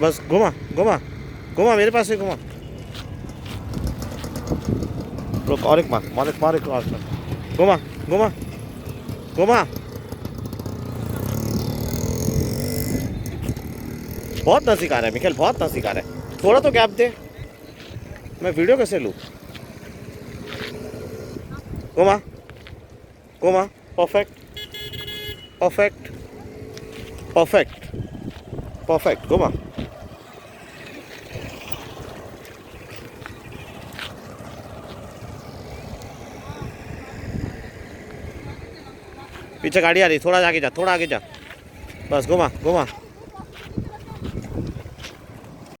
बस घुमा घुमा घुमा, मेरे पास से घुमा। रुक, और एक मार, मार एक मार, एक और घुमा घुमा घुमा। बहुत ना सिखा रहा है मिखेल, बहुत ना सिखा रहा है। थोड़ा तो गैप दे, मैं वीडियो कैसे लूँ। घुमा घुमा, परफेक्ट परफेक्ट परफेक्ट परफेक्ट, घुमा। पीछे गाड़ी आ रही, थोड़ा आगे जा, थोड़ा आगे जा, बस घुमा घुमा।